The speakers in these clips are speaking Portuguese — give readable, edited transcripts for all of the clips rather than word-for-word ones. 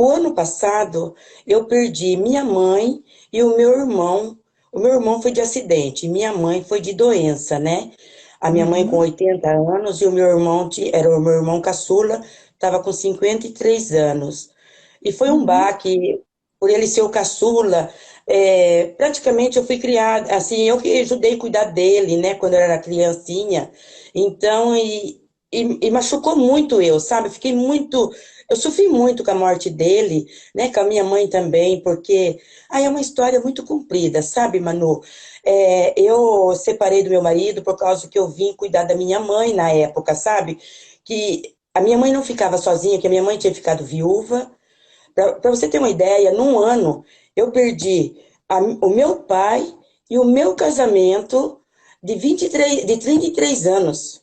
o ano passado, eu perdi minha mãe e o meu irmão. O meu irmão foi de acidente, minha mãe foi de doença, né? A minha mãe com Uhum, 80 anos e o meu irmão, era o meu irmão caçula, estava com 53 anos. E foi um uhum, baque, por ele ser o caçula, praticamente eu fui criada, assim, eu que ajudei a cuidar dele, né, quando eu era criancinha. Então, e machucou muito eu, sabe? Fiquei muito, eu sofri muito com a morte dele, né, com a minha mãe também, porque, é uma história muito comprida, sabe, Manu? Eu separei do meu marido por causa que eu vim cuidar da minha mãe na época, sabe? Que a minha mãe não ficava sozinha, que a minha mãe tinha ficado viúva. Para você ter uma ideia, num ano eu perdi o meu pai e o meu casamento de 33 anos.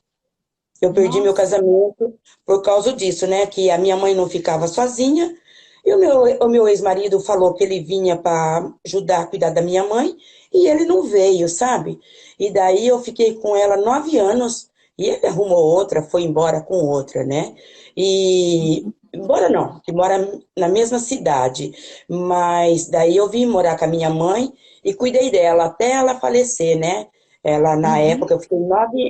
Eu perdi meu nossa, casamento por causa disso, né? Que a minha mãe não ficava sozinha. E o meu ex-marido falou que ele vinha para ajudar a cuidar da minha mãe e ele não veio, sabe? E daí eu fiquei com ela 9 anos e ele arrumou outra, foi embora com outra, né? E embora não, que mora na mesma cidade, mas daí eu vim morar com a minha mãe e cuidei dela até ela falecer, né? Ela, na uhum, época, eu fiquei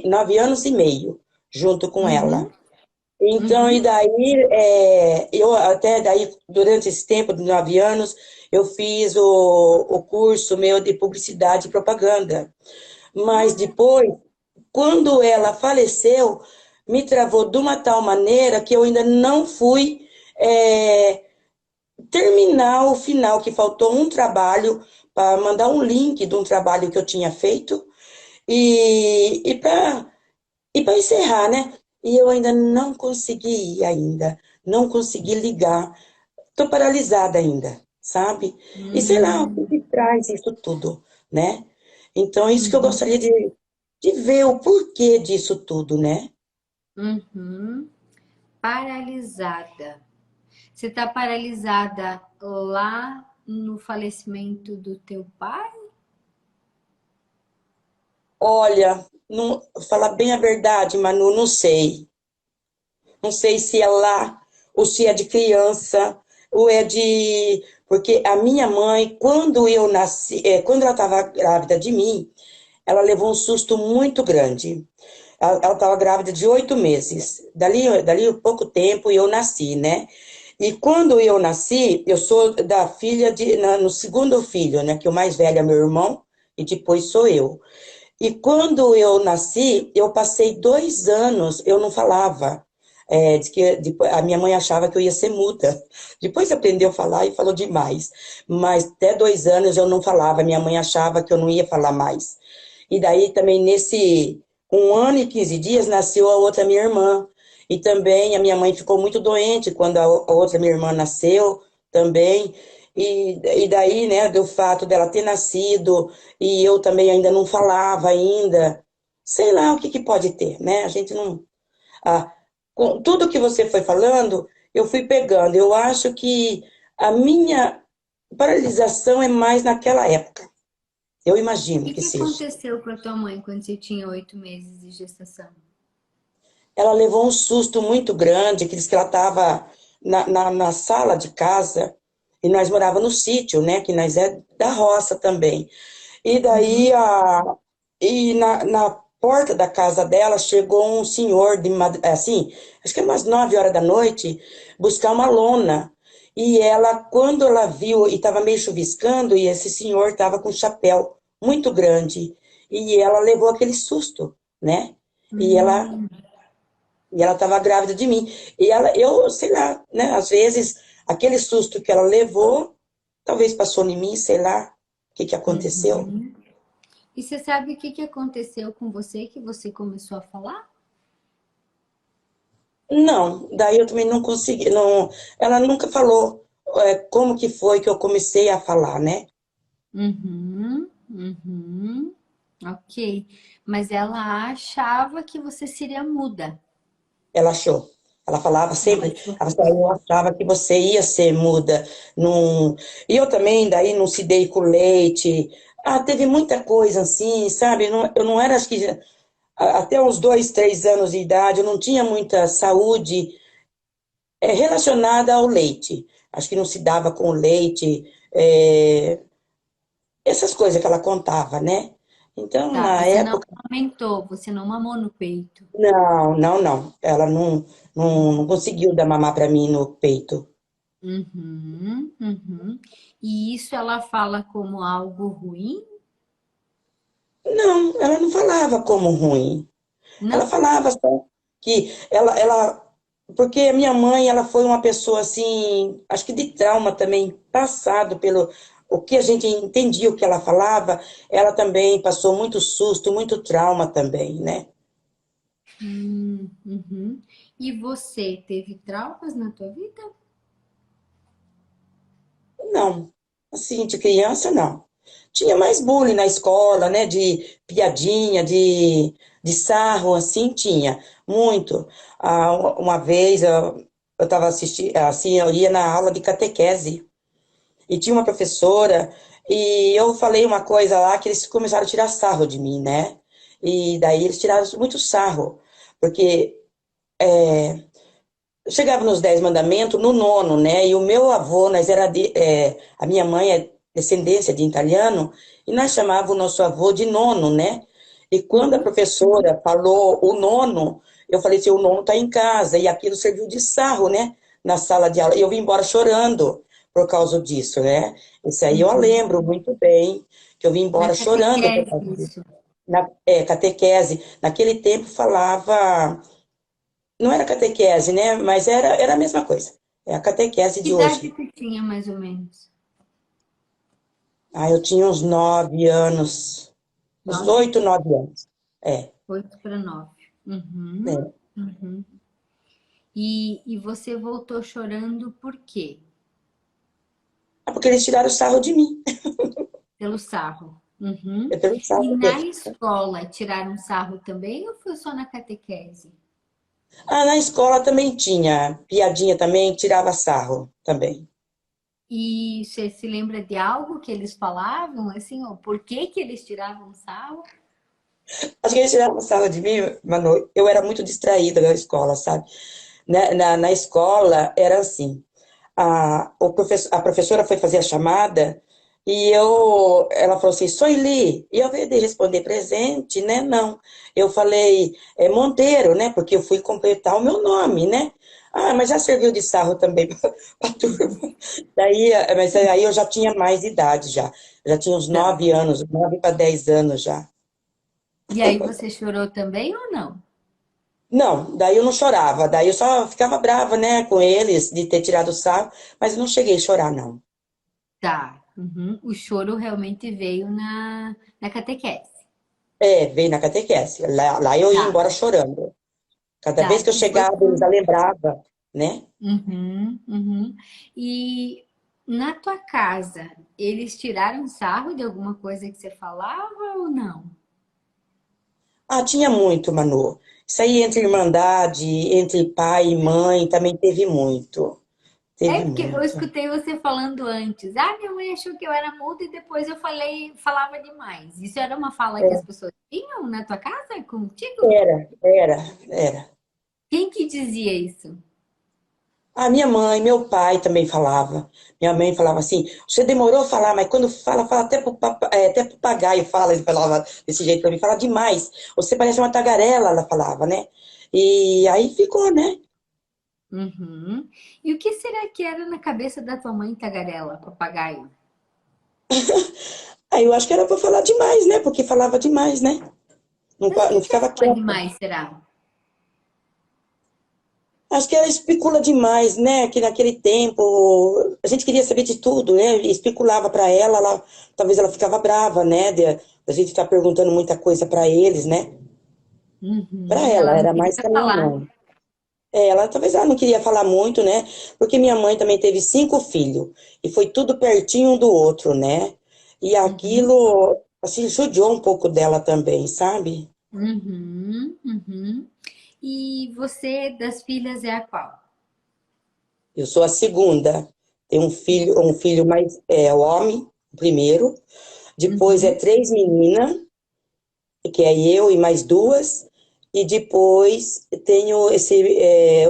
9 anos e meio junto com ela. uhum, Então, e uhum, daí, eu até daí, durante esse tempo de 9 anos, eu fiz o curso meu de publicidade e propaganda. Mas depois, quando ela faleceu, me travou de uma tal maneira que eu ainda não fui é, terminar o final, que faltou um trabalho para mandar um link de um trabalho que eu tinha feito e para encerrar, né? E eu ainda não consegui ir ainda, não consegui ligar. Estou paralisada ainda, sabe? E sei lá o que uhum, que traz isso tudo, né? Então, é isso que eu uhum, gostaria de ver o porquê disso tudo, né? uhum. Paralisada. Você está paralisada lá no falecimento do teu pai? Olha, não, falar bem a verdade, Manu, não sei. Não sei se é lá ou se é de criança ou é de. Porque a minha mãe, quando eu nasci, quando ela estava grávida de mim, ela levou um susto muito grande. Ela estava grávida de 8 meses. Dali pouco tempo eu nasci, né? E quando eu nasci, eu sou da filha no segundo filho, né? Que o mais velho é meu irmão e depois sou eu. E quando eu nasci, eu passei 2 anos, eu não falava. Diz que a minha mãe achava que eu ia ser muda. Depois aprendeu a falar e falou demais. Mas até 2 anos eu não falava. Minha mãe achava que eu não ia falar mais. E daí também nesse 1 ano e 15 dias nasceu a outra minha irmã. E também a minha mãe ficou muito doente quando a outra minha irmã nasceu também. E daí, né, do fato dela ter nascido e eu também ainda não falava ainda, sei lá o que que pode ter, né? A gente não. Ah, com tudo que você foi falando, eu fui pegando. Eu acho que a minha paralisação é mais naquela época. Eu O imagino que que que seja. aconteceu com a tua mãe quando você tinha 8 meses de gestação? Ela levou um susto muito grande, que diz que ela estava na sala de casa, e nós morávamos no sítio, né? Que nós é da roça também. E daí, Uhum, na porta da casa dela, chegou um senhor, assim, acho que é umas 9 horas da noite, buscar uma lona. E ela, quando ela viu, e estava meio chuviscando, e esse senhor estava com um chapéu muito grande. E ela levou aquele susto, né? E ela uhum, e ela estava grávida de mim. E ela, eu, sei lá, né? Às vezes, aquele susto que ela levou, talvez passou em mim, sei lá, o que que aconteceu. uhum. E você sabe o que que aconteceu com você que você começou a falar? Não, daí eu também não consegui, não, ela nunca falou, como que foi que eu comecei a falar, né? Uhum, uhum, ok. Mas ela achava que você seria muda. Ela achou. Ela falava Ela sempre, achou. ela falava, eu achava que você ia ser muda. Não. E eu também, daí não se dei com leite. Teve muita coisa assim, sabe? Eu não era, acho que até uns 2, 3 anos de idade, eu não tinha muita saúde relacionada ao leite. acho que não se dava com leite, essas coisas que ela contava, né? Então, Tá, na você não época, amamentou, você não mamou no peito. não, não, não. Ela não conseguiu dar mamar para mim no peito. Uhum, uhum. E isso ela fala como algo ruim? Não, ela não falava como ruim. Ela Não? falava só que porque a minha mãe, ela foi uma pessoa assim, acho que de trauma também, passado pelo o que a gente entendia o que ela falava, ela também passou muito susto, muito trauma também, né? Uhum. E você teve traumas na tua vida? Não, assim, de criança, não. Tinha mais bullying na escola, né? De piadinha, de sarro, assim, tinha. Muito. Uma vez eu estava assistindo, assim, eu ia na aula de catequese. E tinha uma professora, e eu falei uma coisa lá que eles começaram a tirar sarro de mim, né? E daí eles tiraram muito sarro, porque eu chegava nos 10 mandamentos, no nono, né? E o meu avô, a minha mãe é descendência de italiano, e nós chamávamos o nosso avô de nono, né? E quando a Uhum. professora falou o nono, eu falei assim, o nono está em casa, e aquilo serviu de sarro, né? Na sala de aula, e eu vim embora chorando por causa disso, né? Isso aí eu Uhum. lembro muito bem, que eu vim Na embora chorando por catequese, causa disso. isso. Catequese, naquele tempo falava não era catequese, né? Mas era a mesma coisa. É a catequese Que de idade hoje. você tinha, mais ou menos? Eu tinha uns 9 anos, uns 9, 8, 9 anos. É, 8 para 9. Uhum. é. Uhum. E você voltou chorando por quê? Porque eles tiraram sarro de mim. Pelo sarro. Uhum. É pelo E sarro na deles. escola, tiraram sarro também ou foi só na catequese? Na escola também tinha piadinha também, tirava sarro também. E você se lembra de algo que eles falavam, assim, ou por que que eles tiravam sarro? Acho que eles tiravam sarro de mim, Manu. Eu era muito distraída na escola, sabe? Na escola era assim. A professora foi fazer a chamada e ela falou assim, Soili, e eu veio de responder presente, né? Não. Eu falei, Monteiro, né? Porque eu fui completar o meu nome, né? Mas já serviu de sarro também para turma. Mas aí eu já tinha mais idade já. Já tinha uns Tá. 9 anos, 9 para 10 anos já. E aí você chorou também ou não? Não, daí eu não chorava, daí eu só ficava brava, né, com eles de ter tirado o sarro, mas eu não cheguei a chorar, não. Tá. Uhum. O choro realmente veio na catequese. Veio na catequese. Lá eu ia Tá, embora chorando. Cada vez tá. que eu E foi chegava, eles já com. lembravam, né? Uhum, uhum. E na tua casa, eles tiraram sarro de alguma coisa que você falava ou não? Tinha muito, Manu. Isso aí entre irmandade, entre pai e mãe, também teve muito. É Teve porque eu muito. escutei você falando antes. Ah, minha mãe achou que eu era muda e depois eu falava demais. Isso era uma fala que as pessoas tinham na tua casa contigo? Era. Quem que dizia isso? Minha mãe, meu pai também falava. Minha mãe falava assim: você demorou a falar, mas quando fala, fala até pro papagaio fala. Ele falava desse jeito para mim, fala demais. Você parece uma tagarela, ela falava, né? E aí ficou, né? Uhum. E o que será que era na cabeça da tua mãe tagarela, papagaio? Aí eu acho que era para falar demais, né? Porque falava demais, né? Não, Mas o não que é ficava falar quieta. demais, será? Acho que ela especula demais, né? Que naquele tempo a gente queria saber de tudo, né? E especulava para ela, talvez ela ficava brava, né? Da gente estar perguntando muita coisa para eles, né? Para Uhum. ela, Ela não era queria mais para mim, falar. não. Talvez ela não queria falar muito, né? Porque minha mãe também teve 5 filhos e foi tudo pertinho um do outro, né? E Uhum. aquilo, assim, judiou um pouco dela também, sabe? Uhum. Uhum. E você, das filhas, é a qual? Eu sou a segunda. Tem um filho mais homem, o primeiro. Depois é Uhum. 3 meninas, que é eu e mais duas. E depois tenho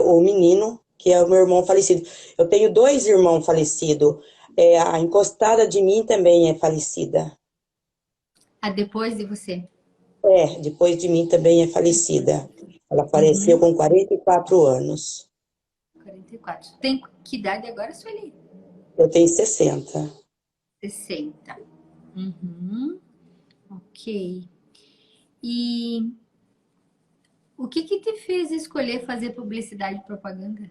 o menino, que é o meu irmão falecido. Eu tenho dois irmãos falecidos. A encostada de mim também é falecida. Ah, depois de você. Depois de mim também é falecida. Ela faleceu Uhum. com 44 anos. 44. Tem que idade agora, Sueli? Eu tenho 60. 60. Uhum. Ok. E o que que te fez escolher fazer publicidade e propaganda?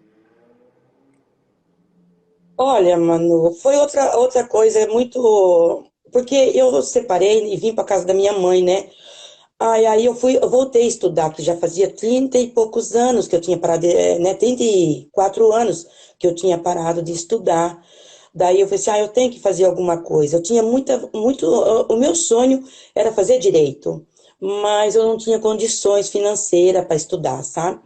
Olha, Manu, foi outra coisa muito. Porque eu separei e vim para casa da minha mãe, né? Aí eu voltei a estudar, que já fazia 30 e poucos anos que eu tinha parado, né? 34 anos que eu tinha parado de estudar. Daí eu falei assim, eu tenho que fazer alguma coisa. Eu tinha o meu sonho era fazer direito, mas eu não tinha condições financeiras para estudar, sabe?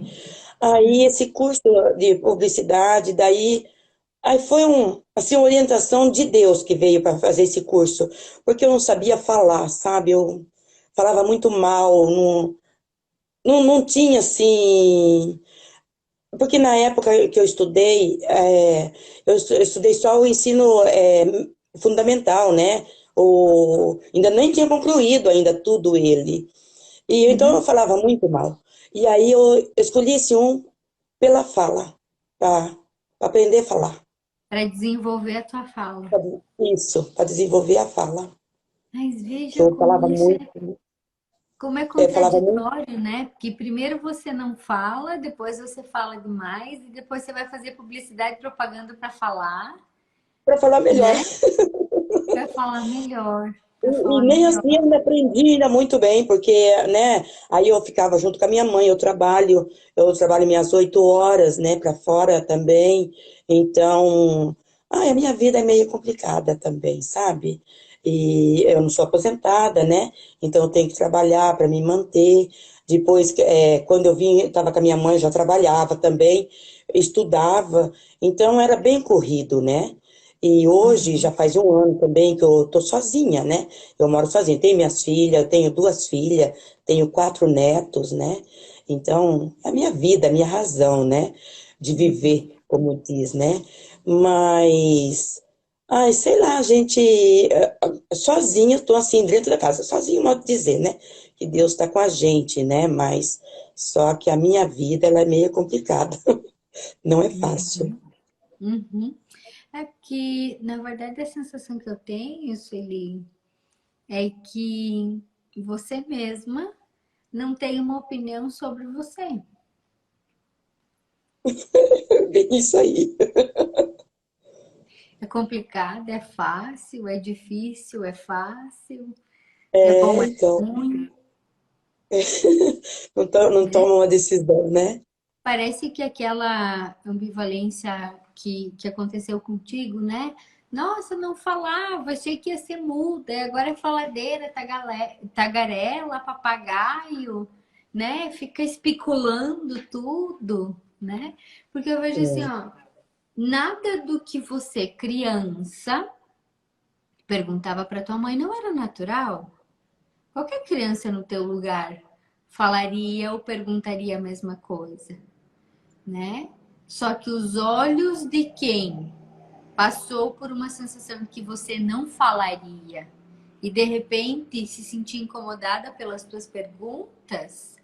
Aí esse curso de publicidade, aí foi assim, uma orientação de Deus que veio para fazer esse curso, porque eu não sabia falar, sabe? Eu falava muito mal, não tinha assim. Porque na época que eu estudei, eu estudei só o ensino fundamental, né? Ainda nem tinha concluído ainda tudo ele. E então eu Uhum. falava muito mal. E aí eu escolhi esse pela fala, para aprender a falar. Para desenvolver a tua fala. Isso, para desenvolver a fala. Mas Que veja eu falava muito, como é falava muito. contraditório, né? Porque primeiro você não fala, depois você fala demais e depois você vai fazer publicidade e propaganda para falar, Para falar melhor. né? Para falar melhor, para E falar nem melhor. assim eu me aprendi ainda muito bem, porque, né, aí eu ficava junto com a minha mãe, eu trabalho minhas 8 horas, né, para fora também, então, a minha vida é meio complicada também, sabe? E eu não sou aposentada, né, então eu tenho que trabalhar para me manter, depois, quando eu vim, estava com a minha mãe, já trabalhava também, estudava, então era bem corrido, né? E hoje já Uhum. faz um ano também que eu tô sozinha, né? Eu moro sozinha. Tenho minhas filhas, eu tenho 2 filhas, tenho 4 netos, né? Então, é a minha vida, a minha razão, né? De viver, como diz, né? Mas, sei lá, a gente, sozinha, eu tô assim, dentro da casa, sozinha, modo de dizer, né? Que Deus está com a gente, né? Mas só que a minha vida, ela é meio complicada, não é fácil. Uhum. Uhum. É que, na verdade, a sensação que eu tenho, Sueli, é que você mesma não tem uma opinião sobre você. Bem isso aí. É complicado, é fácil, é difícil, é fácil, é bom, é Então. ruim, Não né? toma uma decisão, né? Parece que aquela ambivalência que aconteceu contigo, né? Nossa, não falava, achei que ia ser muda, e agora é faladeira, tagarela, papagaio, né? Fica especulando tudo, né? Porque eu vejo assim, É. ó, nada do que você, criança, perguntava para tua mãe não era natural. Qualquer criança no teu lugar falaria ou perguntaria a mesma coisa, né? Só que os olhos de quem passou por uma sensação que você não falaria e de repente se sentir incomodada pelas tuas perguntas.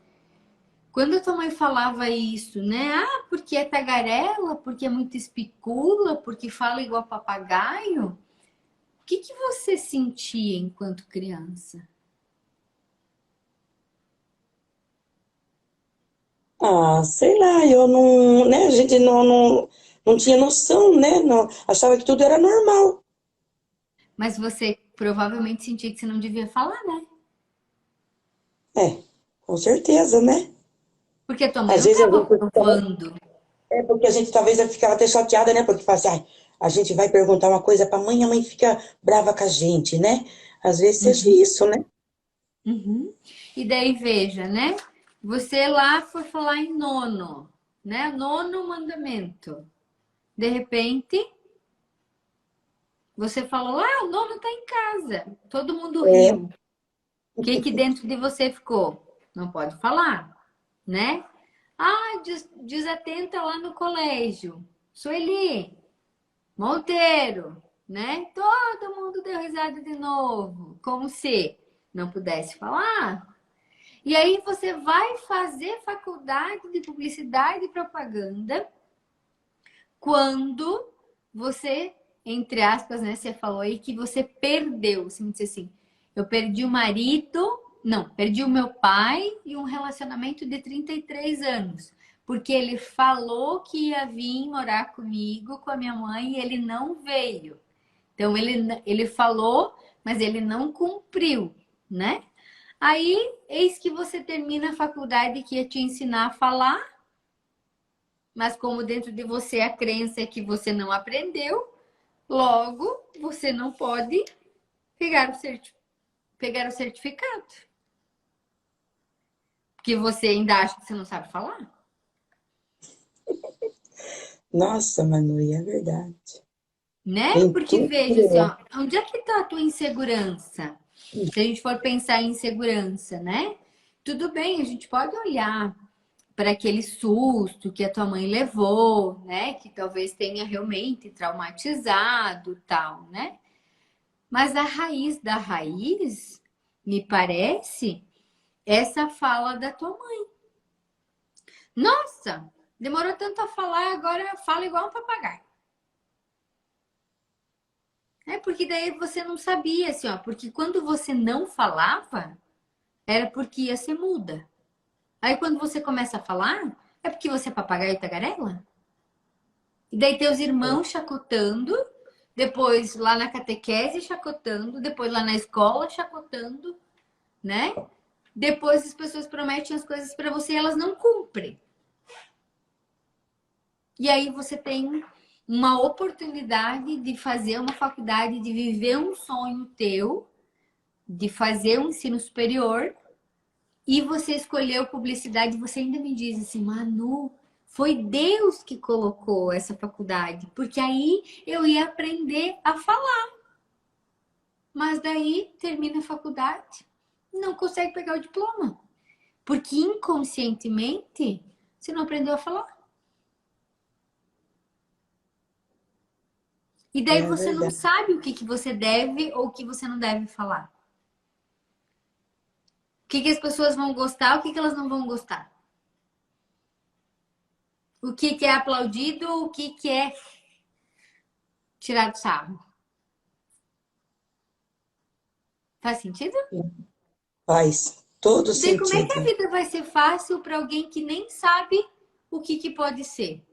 Quando a tua mãe falava isso, né? Ah, porque é tagarela, porque é muito espicula, porque fala igual papagaio. O que que você sentia enquanto criança? Sei lá, eu não, né? A gente não tinha noção, né? Não, achava que tudo era normal. Mas você provavelmente sentia que você não devia falar, né? Com certeza, né? Porque a tua mãe Às não vezes estava provando. porque a gente talvez ficava até chateada, né? Porque fala assim, a gente vai perguntar uma coisa pra mãe, a mãe fica brava com a gente, né? Às vezes seja Uhum, isso, né? uhum. E daí veja, né? Você lá foi falar em nono, né? Nono mandamento. De repente, você falou, ah, o nono tá em casa. Todo mundo É, riu. O que que dentro de você ficou? Não pode falar, né? Ah, desatenta lá no colégio. Sueli, Monteiro, né? Todo mundo deu risada de novo, como se não pudesse falar. E aí você vai fazer faculdade de publicidade e propaganda quando você, entre aspas, né, você falou aí que você perdeu. Você me disse assim, eu perdi o marido, não, perdi o meu pai e um relacionamento de 33 anos. Porque ele falou que ia vir morar comigo, com a minha mãe, e ele não veio. Então, ele falou, mas ele não cumpriu, né? Aí, eis que você termina a faculdade que ia te ensinar a falar, mas como dentro de você a crença é que você não aprendeu, logo você não pode pegar o certificado. Porque você ainda acha que você não sabe falar, Nossa, Manu, e é verdade. né? Tem Porque tudo. veja assim, ó, onde é que está a tua insegurança? Se a gente for pensar em insegurança, né? Tudo bem, a gente pode olhar para aquele susto que a tua mãe levou, né? Que talvez tenha realmente traumatizado, tal, né? Mas a raiz da raiz, me parece, essa fala da tua mãe. Nossa, demorou tanto a falar, agora fala igual um papagaio. É porque daí você não sabia, assim, ó, porque quando você não falava, era porque ia ser muda. Aí quando você começa a falar, é porque você é papagaio e tagarela? E daí teus irmãos chacotando, depois lá na catequese chacotando, depois lá na escola chacotando, né? Depois as pessoas prometem as coisas para você e elas não cumprem. E aí você tem uma oportunidade de fazer uma faculdade, de viver um sonho teu, de fazer um ensino superior, e você escolheu publicidade, você ainda me diz assim, Manu, foi Deus que colocou essa faculdade, porque aí eu ia aprender a falar. Mas daí termina a faculdade e não consegue pegar o diploma, porque inconscientemente você não aprendeu a falar. E daí É você não verdade. sabe o que, que você deve ou o que você não deve falar. O que, que as pessoas vão gostar, o que, que elas não vão gostar. O que, que é aplaudido, o que é tirado sarro. Faz sentido? Faz todo E daí como é que a sentido. vida vai ser fácil para alguém que nem sabe o que pode ser?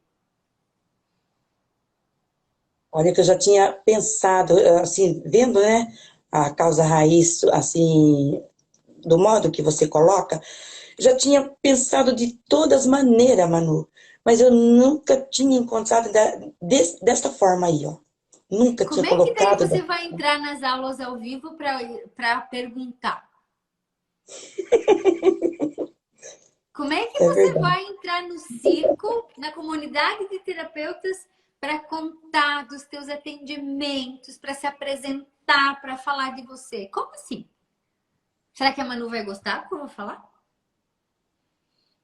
Olha que eu já tinha pensado, assim, vendo, né, a causa raiz, assim, do modo que você coloca, já tinha pensado de todas maneiras, Manu, mas eu nunca tinha encontrado desta forma aí, ó. Nunca tinha Como é que daí colocado. você vai entrar nas aulas ao vivo para perguntar? Como é que É você verdade. vai entrar no circo, na comunidade de terapeutas, para contar dos teus atendimentos, para se apresentar, para falar de você? Como assim? Será que a Manu vai gostar do que eu vou falar?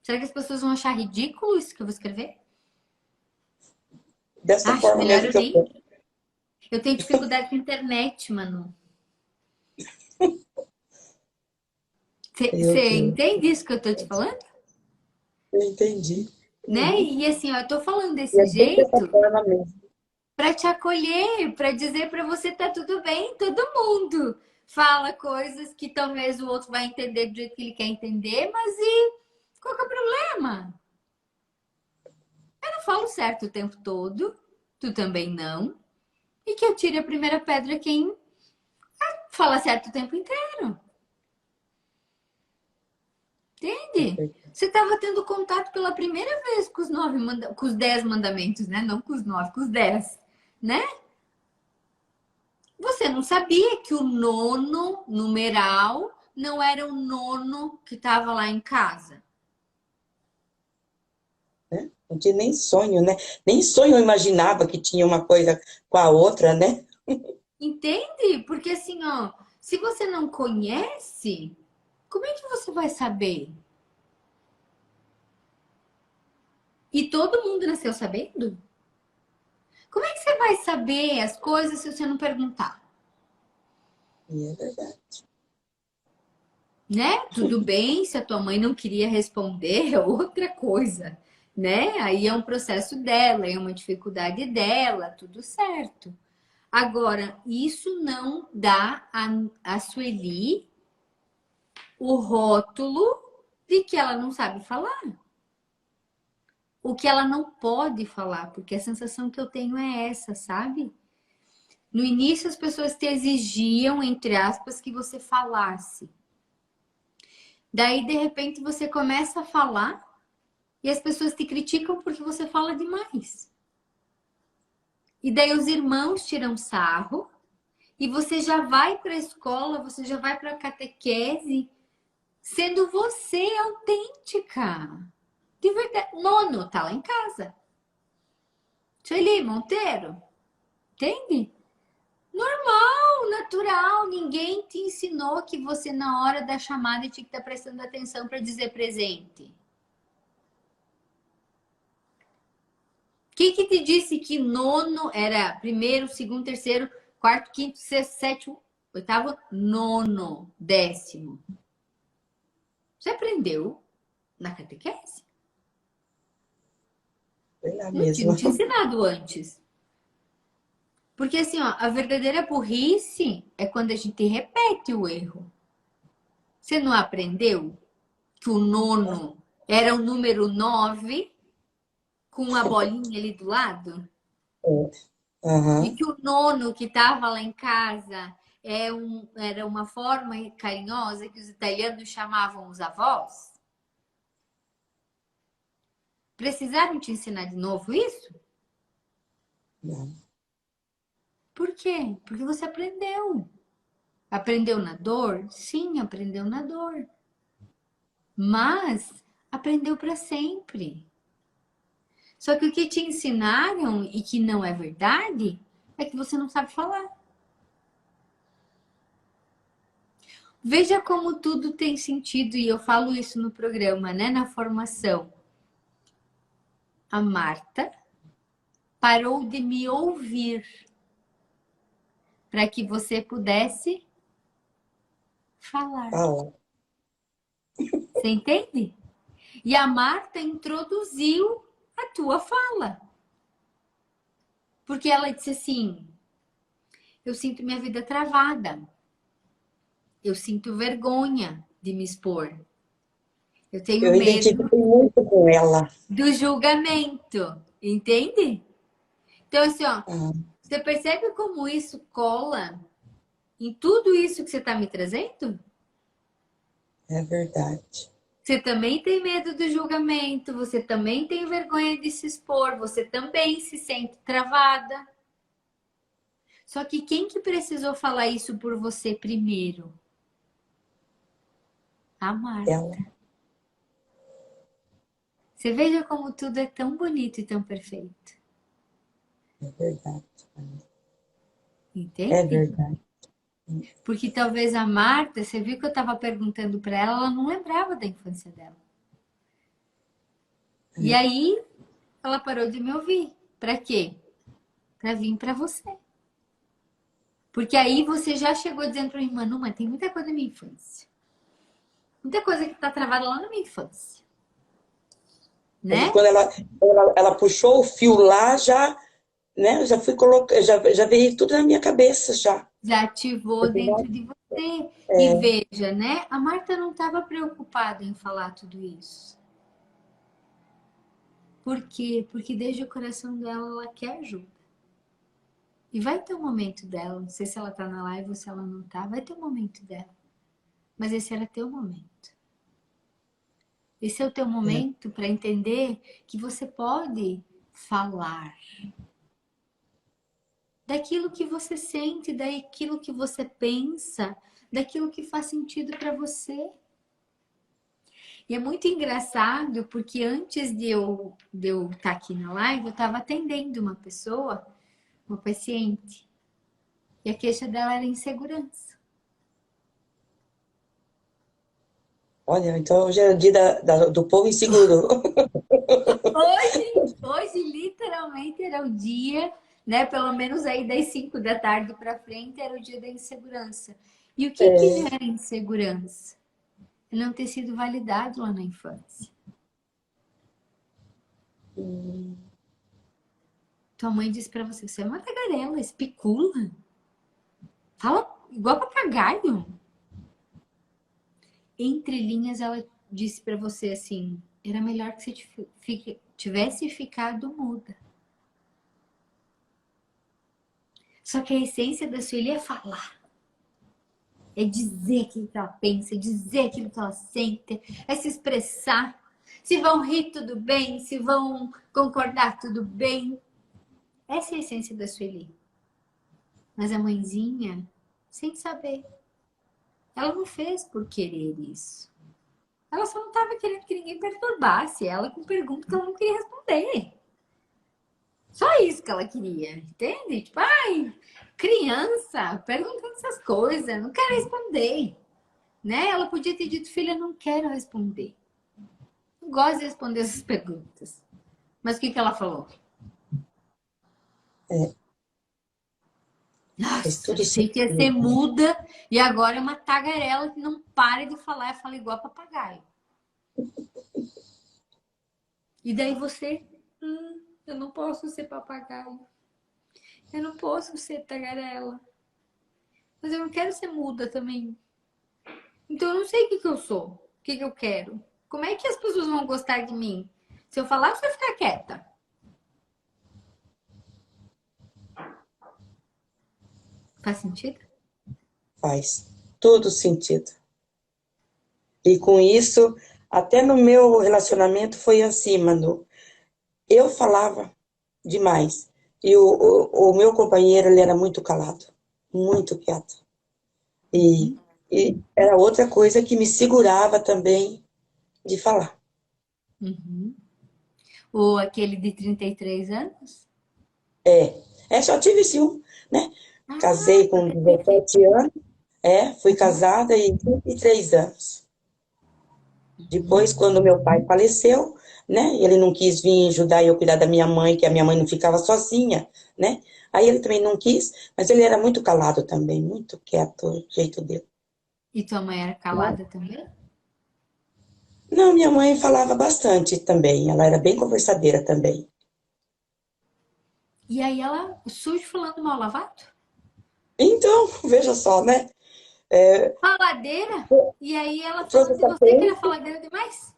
Será que as pessoas vão achar ridículo isso que eu vou escrever? Dessa Acho forma melhor mesmo eu que eu. nem. Eu tenho dificuldade com a internet, Manu. Meu Você Deus, entende isso que eu tô te falando? eu entendi. Né? Uhum. E assim, ó, eu tô falando E desse é bem dessa jeito forma mesmo. para te acolher, para dizer para você tá tudo bem, todo mundo fala coisas que talvez o outro vai entender do jeito que ele quer entender, mas e qual que é o problema? Eu não falo certo o tempo todo, tu também não, e que eu tire a primeira pedra quem fala certo o tempo inteiro, É entende? verdade. Você estava tendo contato pela primeira vez com com os 10 mandamentos, né? Não com os 9, com os 10, né? Você não sabia que o nono numeral não era o nono que estava lá em casa. Né? Não tinha nem sonho, né? Nem sonho eu imaginava que tinha uma coisa com a outra, né? Entende? Porque assim, ó, se você não conhece, como é que você vai saber? E todo mundo nasceu sabendo? Como é que você vai saber as coisas se você não perguntar? E é verdade. Né? Tudo bem, se a tua mãe não queria responder, é outra coisa, né? Aí é um processo dela, é uma dificuldade dela, tudo certo. Agora, isso não dá a Sueli o rótulo de que ela não sabe falar. O que ela não pode falar, porque a sensação que eu tenho é essa, sabe? No início, as pessoas te exigiam, entre aspas, que você falasse. Daí, de repente, você começa a falar e as pessoas te criticam porque você fala demais. E daí os irmãos tiram sarro e você já vai para a escola, você já vai para a catequese sendo você autêntica. De verdade. Nono tá lá em casa. Sueli Monteiro, entende? Normal, natural. Ninguém te ensinou que você, na hora da chamada, tinha que estar prestando atenção para dizer presente. Quem que te disse que nono era primeiro, segundo, terceiro, quarto, quinto, sexto, sétimo, oitavo, nono, décimo? Você aprendeu na catequese? Foi lá Não mesmo. tinha te ensinado antes. Porque assim, ó, a verdadeira burrice é quando a gente repete o erro. Você não aprendeu que o nono era o número 9 com uma bolinha ali do lado? É. E Aham. que o nono que estava lá em casa era uma forma carinhosa que os italianos chamavam os avós? Precisaram te ensinar de novo isso? Não. Por quê? Porque você aprendeu. Aprendeu na dor? Sim, aprendeu na dor. Mas aprendeu para sempre. Só que o que te ensinaram e que não é verdade é que você não sabe falar. Veja como tudo tem sentido, e eu falo isso no programa, né? Na formação. A Marta parou de me ouvir para que você pudesse falar. Fala. Você entende? E a Marta introduziu a tua fala. Porque ela disse assim: eu sinto minha vida travada. Eu sinto vergonha de me expor. Eu tenho Eu medo identifiquei muito com ela. do julgamento. Entende? Então, assim, ó, Ah, você percebe como isso cola em tudo isso que você está me trazendo? é verdade. Você também tem medo do julgamento, você também tem vergonha de se expor, você também se sente travada. Só que quem que precisou falar isso por você primeiro? A Ela, Marta. Você veja como tudo é tão bonito e tão perfeito. é verdade. É Entende? verdade. Porque talvez a Marta, você viu que eu estava perguntando para ela, ela não lembrava da infância dela. E aí ela parou de me ouvir. Para quê? Para vir para você. Porque aí você já chegou dizendo para mim, Manu, mas tem muita coisa da minha infância. Muita coisa que tá travada lá na minha infância. Aí Né? quando ela puxou o fio lá, já, né, já fui colocar, já veio tudo na minha cabeça já. Já ativou dentro de você. E veja, né? A Marta não estava preocupada em falar tudo isso. Por quê? Porque desde o coração dela ela quer ajuda. E vai ter um momento dela, não sei se ela tá na live ou se ela não tá, vai ter um momento dela. Mas esse era teu momento. Esse é o teu É, momento para entender que você pode falar daquilo que você sente, daquilo que você pensa, daquilo que faz sentido para você. E é muito engraçado porque antes de eu estar aqui na live, eu estava atendendo uma pessoa, uma paciente, e a queixa dela era insegurança. olha, então hoje é o dia do povo inseguro. Hoje literalmente era o dia, né? Pelo menos aí das 5 da tarde para frente era o dia da insegurança. E o que que É, gera insegurança? Não ter sido validado lá na infância. Tua mãe disse para você, você é uma tagarela, especula. Fala igual papagaio. Entre linhas, ela disse para você assim, era melhor que você tivesse ficado muda. Só que a essência da Sueli é falar. É dizer aquilo que ela pensa, é dizer aquilo que ela sente, é se expressar. Se vão rir, tudo bem. Se vão concordar, tudo bem. Essa é a essência da Sueli. Mas a mãezinha, sem saber, ela não fez por querer isso. Ela só não estava querendo que ninguém perturbasse ela com perguntas que ela não queria responder. Só isso que ela queria, entende? Tipo, ai, criança, perguntando essas coisas, não quero responder. Né? Ela podia ter dito, filha, não quero responder. Não gosto de responder essas perguntas. Mas o que que ela falou? é, faz Nossa, tudo achei que ia ser sentido. muda e agora é uma tagarela que não para de falar, fala igual papagaio. E daí você, eu não posso ser papagaio. Eu não posso ser tagarela. Mas eu não quero ser muda também. Então eu não sei o que que eu sou, o que que eu quero. Como é que as pessoas vão gostar de mim? Se eu falar, você vai ficar quieta. Faz sentido? Faz todo sentido. E com isso, até no meu relacionamento foi assim, Manu. Eu falava demais. E o meu companheiro, ele era muito calado, muito quieto. E, e era outra coisa que me segurava também de falar. Uhum. Ou aquele de 33 anos? Só tive esse um, né? Ah, Casei só com teve esse. 17 anos, fui casada e 23 anos. Uhum. Depois, quando meu pai faleceu, né? Ele não quis vir ajudar eu cuidar da minha mãe, que a minha mãe não ficava sozinha, né? Aí ele também não quis, mas ele era muito calado também, muito quieto, o jeito dele. E tua mãe era calada também? Não, minha mãe falava bastante também, ela era bem conversadeira também. E aí ela surge falando mal lavado? Então, veja só, né? É, Faladeira? E aí ela trouxe falando de essa você que era pensa, faladeira demais?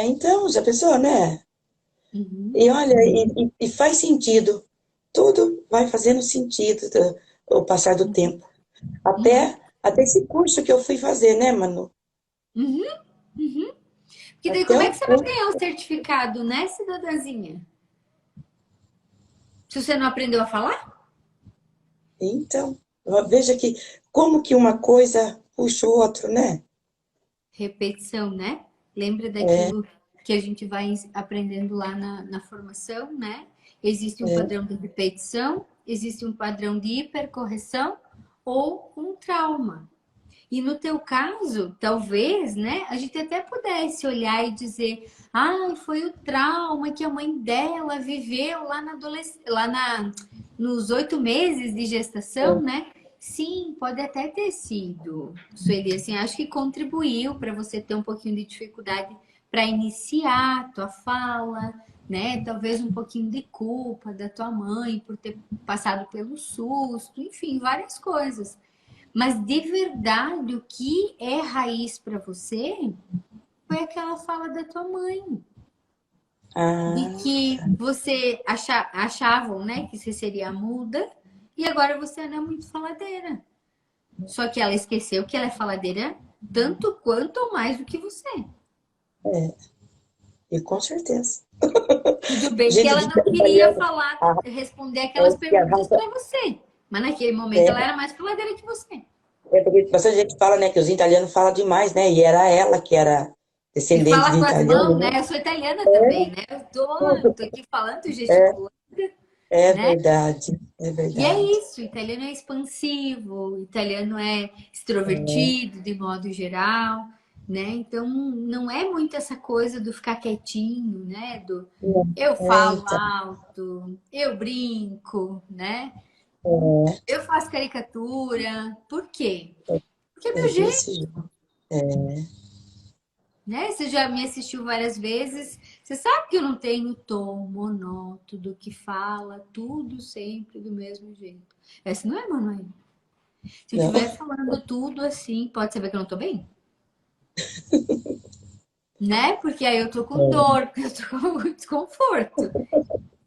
então, já pensou, né? Uhum. E olha, e faz sentido, tudo vai fazendo sentido o passar do tempo. Uhum. Até esse curso que eu fui fazer, né, Manu? Uhum. Uhum. Porque daí Até como é o que você vai curso. ganhar o certificado, né, cidadãzinha? Se você não aprendeu a falar? Então, veja que como que uma coisa puxa o outro, né? Repetição, né? Lembra daquilo que a gente vai aprendendo lá na formação, né? Existe um É, padrão de repetição, existe um padrão de hipercorreção ou um trauma. E no teu caso, talvez, né, a gente até pudesse olhar e dizer, ah, foi o trauma que a mãe dela viveu lá na nos 8 meses de gestação, né? Sim, pode até ter sido, Sueli, assim, acho que contribuiu para você ter um pouquinho de dificuldade para iniciar a tua fala, né? Talvez um pouquinho de culpa da tua mãe por ter passado pelo susto, enfim, várias coisas. Mas de verdade, o que é raiz para você foi aquela fala da tua mãe. De ah, que você achavam, né, que você seria muda e agora você não é muito faladeira. Só que ela esqueceu que ela é faladeira tanto quanto ou mais do que você. e com certeza. Tudo bem que Gente ela de não queria italiano, falar, a, responder aquelas que a perguntas raça, para você. Mas naquele momento ela é, era mais faladeira que você. porque bastante gente fala, né, que os italianos falam demais, né? E era ela que era E descendente fala de com as italiano, mãos, né? né? Eu sou italiana também, né? Tô aqui falando, tô É, gesticulando, é né? verdade, é E é verdade. isso, o italiano é expansivo, o italiano é extrovertido de modo geral, né? Então, não é muito essa coisa do ficar quietinho, né? Do eu É, falo então, alto, eu brinco, né? Eu faço caricatura. Por quê? Porque é é meu desse jeito, jeito. né? Você já me assistiu várias vezes. Você sabe que eu não tenho tom monótono, que fala tudo sempre do mesmo jeito. Essa não é Manoel. Se eu Não, estiver falando tudo assim, pode saber que eu não tô bem? Né? Porque aí eu tô com dor, porque eu tô com desconforto.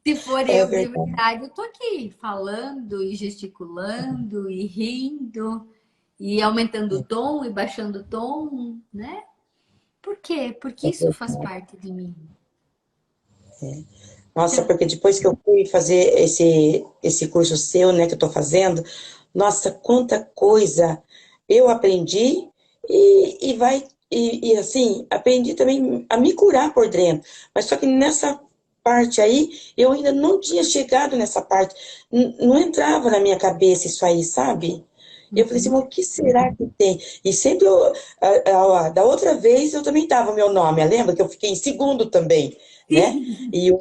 Se for é eu de verdade. verdade, eu tô aqui falando e gesticulando e rindo e aumentando o tom e baixando o tom, né? Por quê? Porque isso faz parte de mim. Nossa, Então, porque depois que eu fui fazer esse curso seu, né, que eu tô fazendo, nossa, quanta coisa eu aprendi e assim, aprendi também a me curar por dentro. Mas só que nessa parte aí, eu ainda não tinha chegado nessa parte. Não entrava na minha cabeça isso aí, sabe? Eu falei assim, uhum. mas o que será que tem? E sempre, da outra vez, eu também dava o meu nome. Lembra que eu fiquei em segundo também, né? E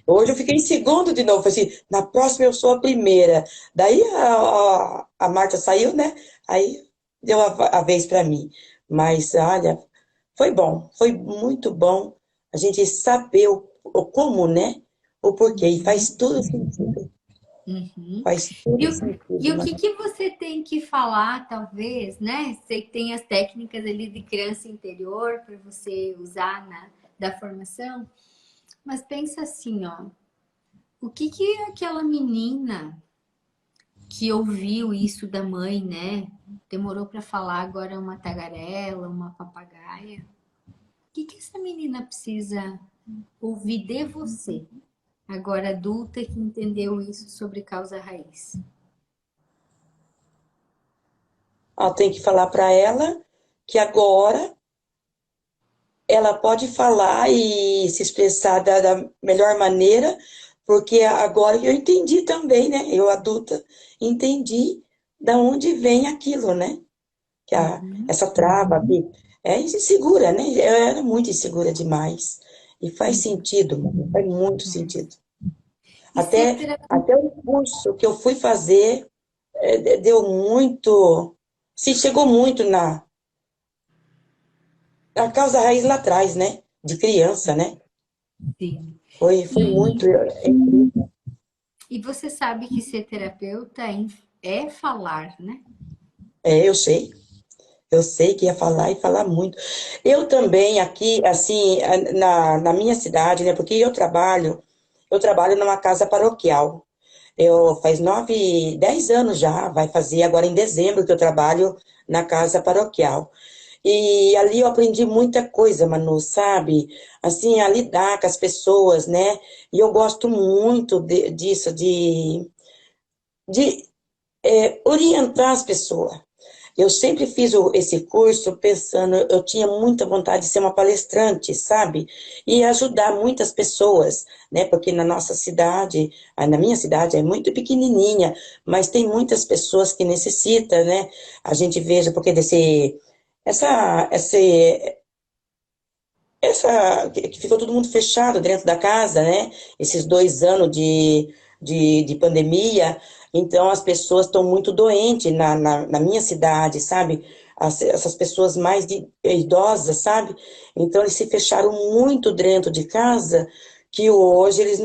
hoje eu fiquei em segundo de novo. Falei assim, na próxima eu sou a primeira. Daí a Marta saiu, né? Aí deu a vez para mim. Mas, olha, foi bom. Foi muito bom a gente saber o como, né? O porquê. E faz tudo sentido. Uhum. Faz E tudo e sentido. o Mas... que que você tem que falar, talvez, né? Sei que tem as técnicas ali de criança interior para você usar da formação, mas pensa assim, ó, o que que aquela menina que ouviu isso da mãe, né? Demorou para falar, agora é uma tagarela, uma papagaia. O que que essa menina precisa ouvir de você, agora adulta que entendeu isso sobre causa raiz? Ó, tem que falar para ela que agora ela pode falar e se expressar da melhor maneira, porque agora eu entendi também, né? Eu adulta entendi da onde vem aquilo, né? Que Uhum. essa trava aqui é insegura, né? Eu era muito insegura demais. E faz sentido, mano, faz muito sentido. E ser Até o curso que eu fui fazer deu muito, se chegou muito na causa raiz lá atrás, né? De criança, né? terapeuta. Foi muito. E você sabe que ser terapeuta é falar, né? Eu sei. Eu sei que ia falar e falar muito. Eu também aqui, assim, na minha cidade, né? Porque eu trabalho numa casa paroquial. Eu faz 10 anos já, vai fazer agora em dezembro que eu trabalho na casa paroquial. E ali eu aprendi muita coisa, Manu, sabe? Assim, a lidar com as pessoas, né? E eu gosto muito disso, de orientar as pessoas. Eu sempre fiz esse curso pensando, eu tinha muita vontade de ser uma palestrante, sabe? E ajudar muitas pessoas, né? Porque na nossa cidade, na minha cidade é muito pequenininha, mas tem muitas pessoas que necessitam, né? A gente veja, porque essa, esse, que ficou todo mundo fechado dentro da casa, né? Esses 2 anos de pandemia, então as pessoas estão muito doentes na minha cidade, sabe? Essas pessoas mais idosas, sabe? Então eles se fecharam muito dentro de casa, que hoje eles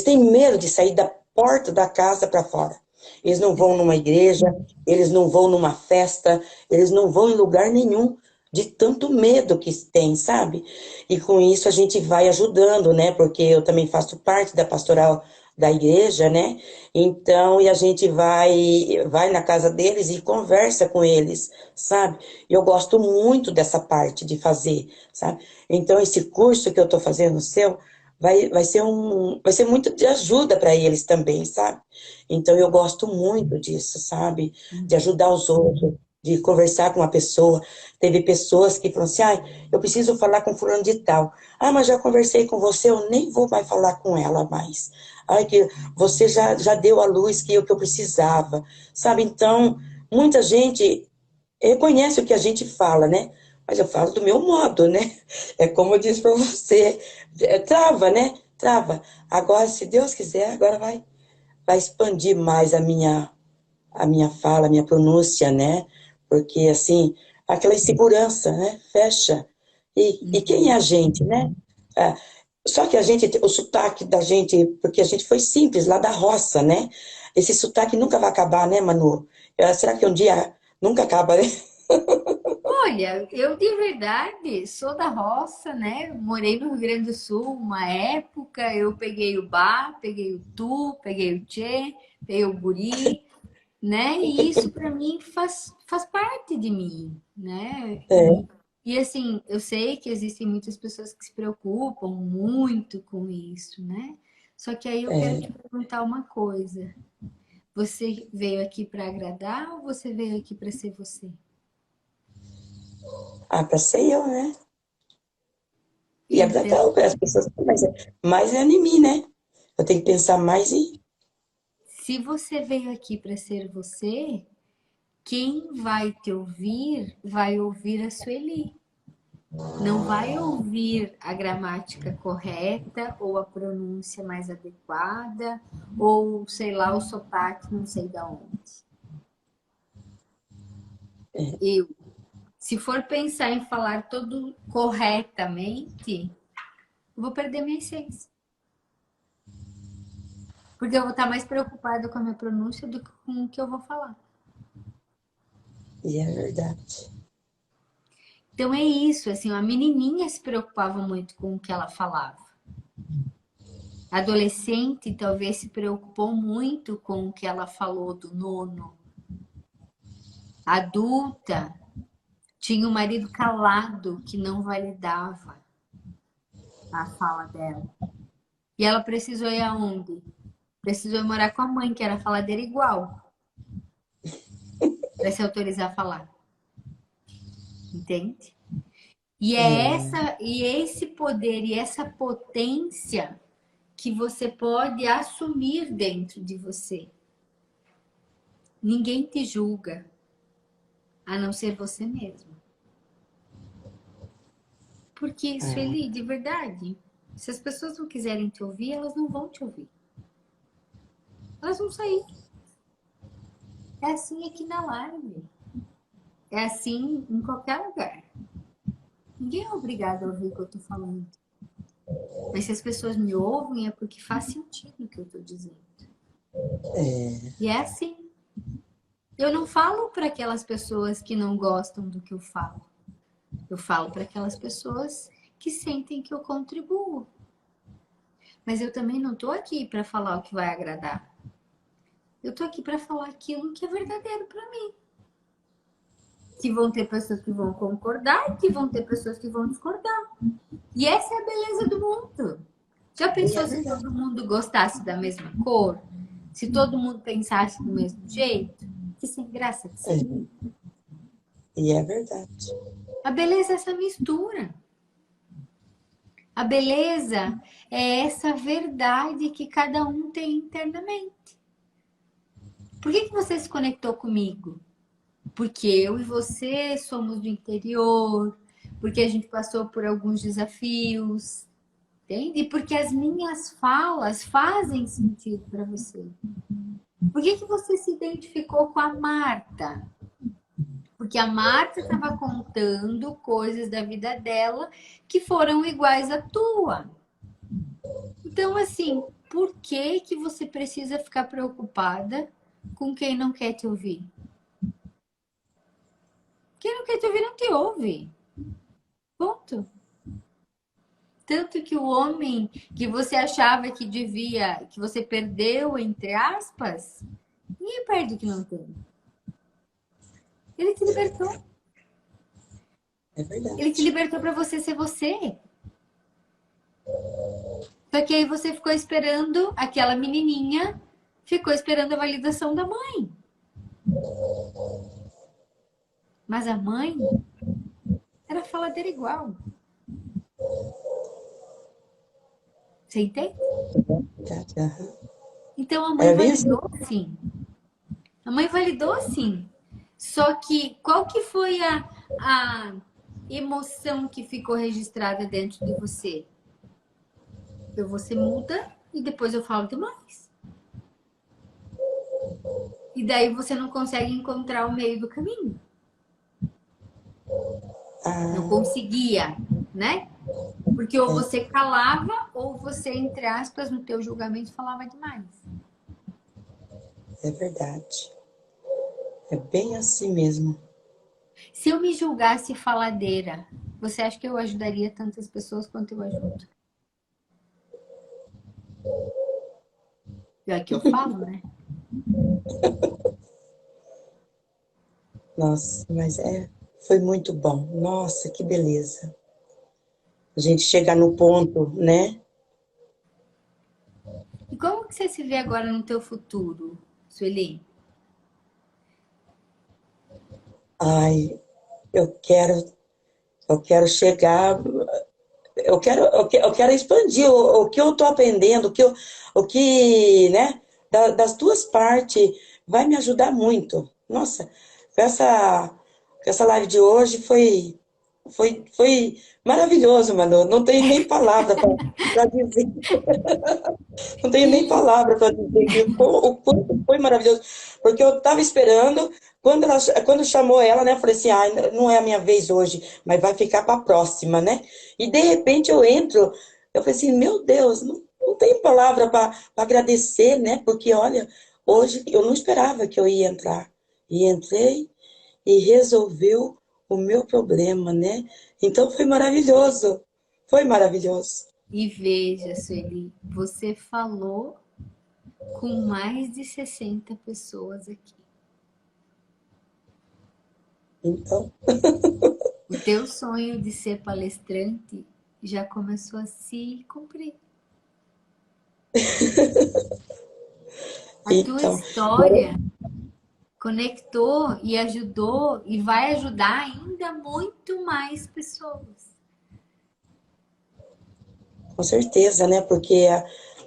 têm medo de sair da porta da casa para fora. Eles não vão numa igreja, eles não vão numa festa, eles não vão em lugar nenhum de tanto medo que tem, sabe? E com isso a gente vai ajudando, né? Porque eu também faço parte da pastoral da igreja, né? Então, e a gente vai na casa deles e conversa com eles, sabe? Eu gosto muito dessa parte de fazer, sabe? Então, esse curso que eu tô fazendo seu vai ser muito de ajuda para eles também, sabe? Então, eu gosto muito disso, sabe? De ajudar os outros, de conversar com uma pessoa. Teve pessoas que falaram assim, ah, eu preciso falar com fulano de tal. Ah, mas já conversei com você, eu nem vou mais falar com ela mais. Ai, que você já deu a luz que eu precisava, sabe? Então, muita gente reconhece o que a gente fala, né? mas eu falo do meu modo, né? É como eu disse para você, trava, né? Trava. Agora, se Deus quiser, agora vai expandir mais a minha fala, a minha pronúncia, né? Porque, assim, aquela insegurança, né? Fecha. E quem é Uhum. a gente, né? Ah, só que a gente, o sotaque da gente, porque a gente foi simples, lá da roça, né? Esse sotaque nunca vai acabar, né, Manu? Será que um dia nunca acaba, né? Olha, eu de verdade sou da roça, né? Morei no Rio Grande do Sul uma época, eu peguei o bar, peguei o tu, peguei o tchê, peguei o guri, né? E isso para mim faz parte de mim, né? É, E assim, eu sei que existem muitas pessoas que se preocupam muito com isso, né? Só que aí eu quero te é. perguntar uma coisa. Você veio aqui para agradar ou você veio aqui para ser você? Ah, pra ser eu, né? E Então, agradar as pessoas, mas é em mim, né? Eu tenho que pensar mais em. se você veio aqui para ser você, quem vai ouvir a Sueli. Não vai ouvir a gramática correta ou a pronúncia mais adequada ou, sei lá, o sotaque não sei da onde. Eu, se for pensar em falar tudo corretamente, eu vou perder minha essência. Porque eu vou estar mais preocupada com a minha pronúncia do que com o que eu vou falar. E é verdade. Então é isso, assim, a menininha se preocupava muito com o que ela falava. A adolescente talvez se preocupou muito com o que ela falou do nono. A adulta tinha um marido calado que não validava a fala dela. E ela precisou ir aonde? Precisou ir morar com a mãe, que era faladeira igual, para se autorizar a falar. Entende? E é É, essa e esse poder e essa potência que você pode assumir dentro de você. Ninguém te julga, a não ser você mesmo. Porque isso, é, Eli, de verdade, se as pessoas não quiserem te ouvir, elas não vão te ouvir. Elas vão sair. É assim aqui na live. É assim em qualquer lugar. Ninguém é obrigado a ouvir o que eu tô falando. Mas se as pessoas me ouvem, é porque faz sentido o que eu tô dizendo. é, E é assim. Eu não falo para aquelas pessoas que não gostam do que eu falo. Eu falo para aquelas pessoas que sentem que eu contribuo. Mas eu também não tô aqui para falar o que vai agradar. Eu tô aqui para falar aquilo que é verdadeiro para mim. Que vão ter pessoas que vão concordar e que vão ter pessoas que vão discordar. E essa é a beleza do mundo. Já e é pensou se verdade. todo mundo gostasse da mesma cor? Se todo mundo pensasse do mesmo jeito? Que sem graça que É, seria. e é verdade. A beleza é essa mistura. A beleza é essa verdade que cada um tem internamente. Por que você se conectou comigo? Porque eu e você somos do interior, porque a gente passou por alguns desafios, entende? E porque as minhas falas fazem sentido para você. Por que você se identificou com a Marta? Porque a Marta estava contando coisas da vida dela que foram iguais à tua. Então, assim, por que que você precisa ficar preocupada com quem não quer te ouvir? Quem não quer te ouvir não te ouve. Ponto. Tanto que o homem que você achava que devia, que você perdeu, entre aspas, ninguém perde o que não tem. Ele te libertou. É Ele te verdade. libertou para você ser você. Só que aí você ficou esperando, aquela menininha ficou esperando a validação da mãe. Mas a mãe era faladeira igual. Você entende? Verdade, aham. Então a mãe Era bem assim. validou sim. A mãe validou sim. Só que qual que foi a emoção que ficou registrada dentro de você? Você muda e depois eu falo demais. E daí você não consegue encontrar o meio do caminho. Não Ah, conseguia, né? Porque ou você calava, ou você, entre aspas, no teu julgamento, falava demais. é verdade. É bem assim mesmo. Se eu me julgasse faladeira, você acha que eu ajudaria tantas pessoas quanto eu ajudo? É que eu falo, né? Nossa, mas foi muito bom. Nossa, que beleza. A gente chegar no ponto, né? E como que você se vê agora no teu futuro, Sueli? Ai, eu quero, eu quero chegar, eu quero expandir o que eu estou aprendendo, o que, né, das duas partes vai me ajudar muito. Nossa, essa, essa live de hoje foi maravilhoso, mano. Não tem nem palavra para dizer. Não tenho nem palavra para dizer que o quanto foi maravilhoso. Porque eu estava esperando, quando chamou ela, né? Eu falei assim: ah, não é a minha vez hoje, mas vai ficar para a próxima, né? E de repente eu entro, eu falei assim: meu Deus, não tem palavra para agradecer, né? Porque olha, hoje eu não esperava que eu ia entrar. E entrei e resolveu o meu problema, né? Então foi maravilhoso. Foi maravilhoso. E veja, Sueli, você falou com mais de 60 pessoas aqui. Então, O teu sonho de ser palestrante já começou a se cumprir. A tua então, história conectou e ajudou e vai ajudar ainda muito mais pessoas. com certeza, né? Porque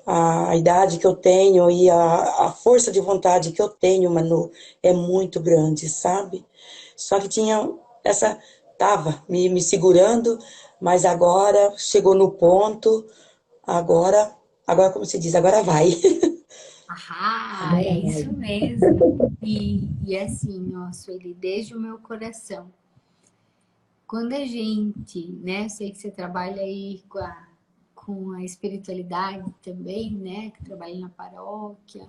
a idade que eu tenho e a força de vontade que eu tenho, Manu, é muito grande, sabe? Só que tinha essa. Tava me segurando, mas agora chegou no ponto, agora como se diz, agora vai. Ah, Agora é vai. isso mesmo. E assim, ó, Sueli, desde o meu coração, quando a gente, né, sei que você trabalha aí com a espiritualidade também, né, que trabalha na paróquia,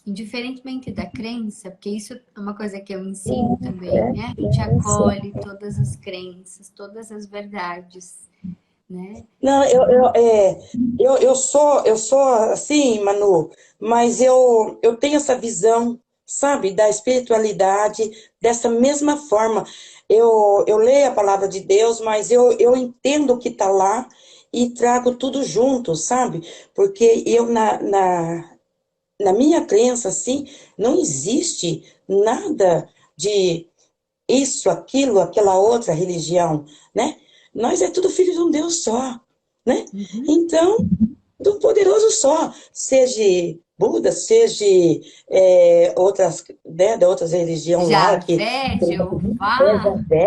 indiferentemente da crença, porque isso é uma coisa que eu ensino também, né, a gente acolhe todas as crenças, todas as verdades, né, Não, eu sou assim, Manu, mas eu tenho essa visão, sabe, da espiritualidade dessa mesma forma. Eu leio a palavra de Deus, mas eu entendo o que está lá e trago tudo junto, sabe? Porque na minha crença, assim, não existe nada de isso, aquilo, aquela outra religião, né? Nós é tudo filho de um Deus só, né? uhum. Então, do poderoso só, seja Buda, seja outras, né, de outras religiões lá, que Javé, é Jeová, Jahvé,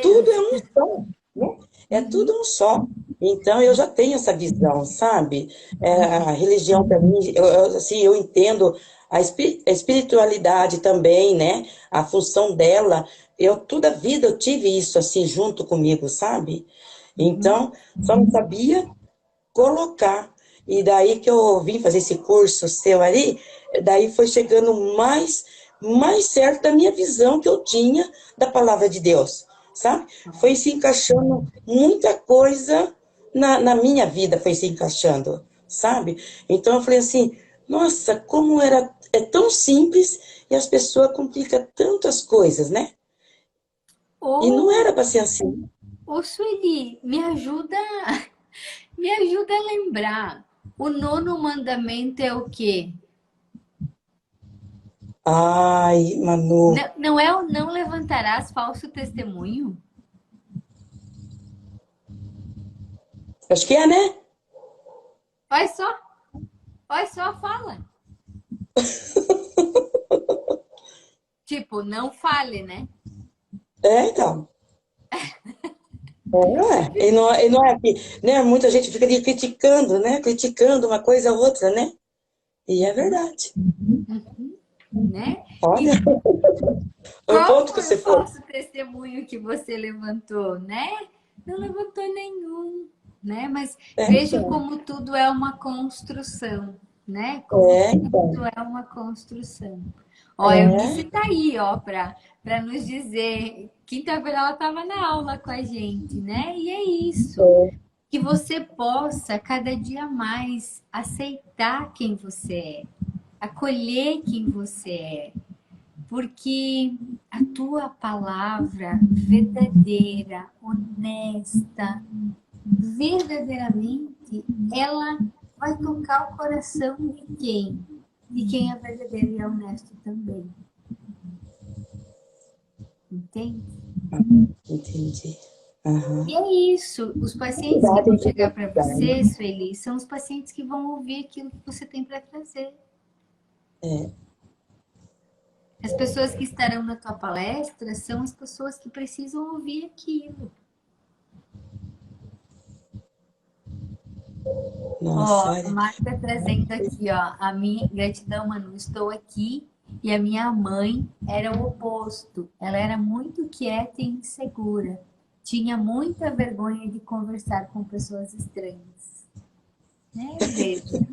tudo é Deus. um só, né? É tudo Uhum, um só. Então, eu já tenho essa visão, sabe? A uhum. religião, para mim, assim, eu entendo a espiritualidade também, né? A função dela. Toda a vida eu tive isso, assim, junto comigo, sabe? Uhum. Então, só não sabia colocar. E daí que eu vim fazer esse curso seu ali, daí foi chegando mais certo da minha visão que eu tinha da palavra de Deus, sabe? Foi se encaixando muita coisa na minha vida, foi se encaixando, sabe? Então eu falei assim, nossa, como é tão simples e as pessoas complicam tantas coisas, né? E não Ô, era para ser assim. Sueli, me ajuda a lembrar. O nono mandamento é o quê? Ai, Manu, Não, não é o não levantarás falso testemunho? acho que é, né? Olha só, fala. Tipo, não fale, né? É, então. Não é? E não é que, né? Muita gente fica ali criticando, né? Criticando uma coisa ou outra, né? E é verdade. Uhum, né? Olha, E foi o qual ponto que foi o você foi. falso testemunho que você levantou, né? Não levantou nenhum, né? Mas É, veja como tudo é uma construção, né? Como então. tudo é uma construção. Ó, a Eunice É, tá aí, ó, para nos dizer. Quinta-feira ela estava na aula com a gente, né? E é isso. Que você possa cada dia mais aceitar quem você é, acolher quem você é, porque a tua palavra verdadeira, honesta, verdadeiramente, ela vai tocar o coração de quem? De quem é verdadeiro e é honesto também. Entende? entendi. Aham. E é isso. Os pacientes que Verdade, vão é chegar para você, verdade. Sueli, são os pacientes que vão ouvir aquilo que você tem para trazer. É, As pessoas que estarão na tua palestra são as pessoas que precisam ouvir aquilo. nossa, Ó, a olha. Marta trazendo aqui, ó, a minha gratidão, Manu, estou aqui e a minha mãe era o oposto. Ela era muito quieta e insegura. Tinha muita vergonha de conversar com pessoas estranhas. Né? Veja,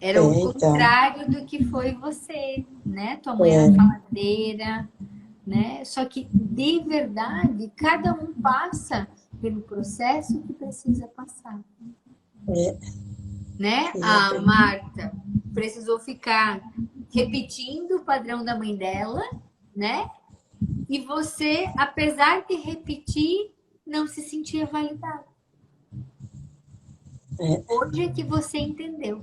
É, era o então. contrário do que foi você, né? Tua mãe era É, faladeira, né? Só que de verdade, cada um passa pelo processo que precisa passar, é, né? A exatamente. Marta precisou ficar repetindo o padrão da mãe dela, né? E você, apesar de repetir, não se sentia validado. É. Hoje é que você entendeu.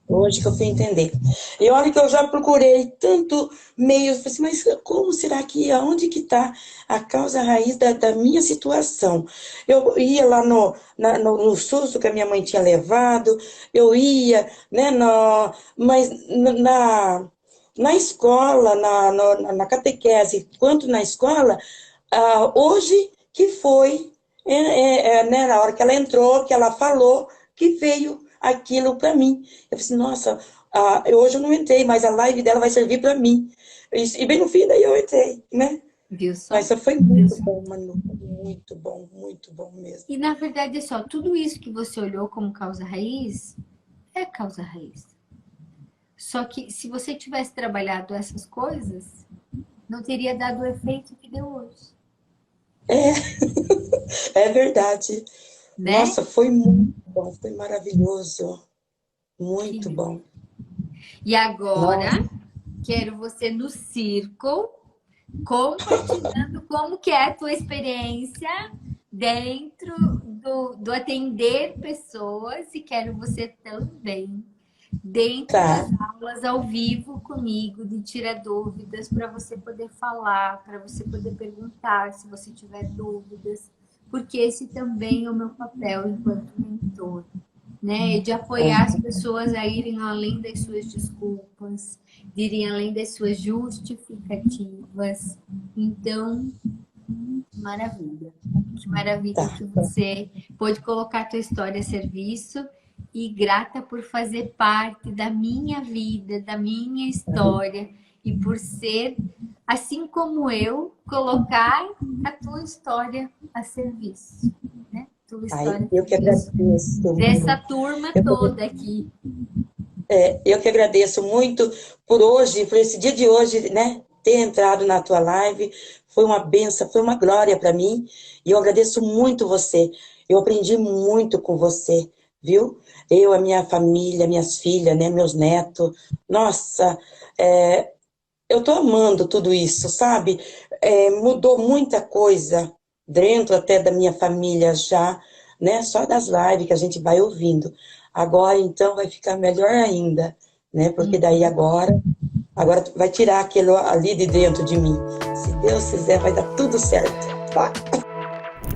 Hoje que eu fui entender. E olha que eu já procurei tanto meios, falei assim, mas como será que, aonde que está a causa raiz da minha situação? Eu ia lá no susto que a minha mãe tinha levado, eu ia, né, mas na escola, na catequese, quanto na escola, hoje que foi, né, na hora que ela entrou, que ela falou, que veio aquilo para mim. Eu falei assim, nossa, hoje eu não entrei, mas a live dela vai servir para mim. E bem no fim, daí eu entrei, né? Viu Mas só? foi muito bom, Manu. Muito bom mesmo. E na verdade é só, tudo isso que você olhou como causa raiz é causa raiz. Só que se você tivesse trabalhado essas coisas, não teria dado o efeito que deu hoje, É verdade. né? Nossa, foi muito bom, foi maravilhoso. Que Muito lindo. bom. E agora, Nossa, quero você no circo compartilhando como que é a tua experiência dentro do atender pessoas e quero você também dentro tá. das aulas ao vivo comigo, de tirar dúvidas para você poder falar, para você poder perguntar se você tiver dúvidas, porque esse também é o meu papel enquanto mentor, né? De apoiar as pessoas a irem além das suas desculpas, de irem além das suas justificativas. Então, maravilha. Que maravilha Tá. que você pôde colocar a tua história a serviço e grata por fazer parte da minha vida, da minha história e por ser, assim como eu, colocar a tua história a serviço, né? Tua Aí, história a eu que serviço agradeço, dessa Manu. turma Eu toda aqui. Eu que agradeço muito por hoje, por esse dia de hoje, né? Ter entrado na tua live. Foi uma benção, foi uma glória para mim. E eu agradeço muito você. Eu aprendi muito com você, viu? Eu, a minha família, minhas filhas, né? Meus netos. Nossa, eu tô amando tudo isso, sabe? Mudou muita coisa dentro até da minha família já, né? Só das lives que a gente vai ouvindo. Agora, então, vai ficar melhor ainda, né? Porque daí agora vai tirar aquilo ali de dentro de mim. Se Deus quiser, vai dar tudo certo, tá?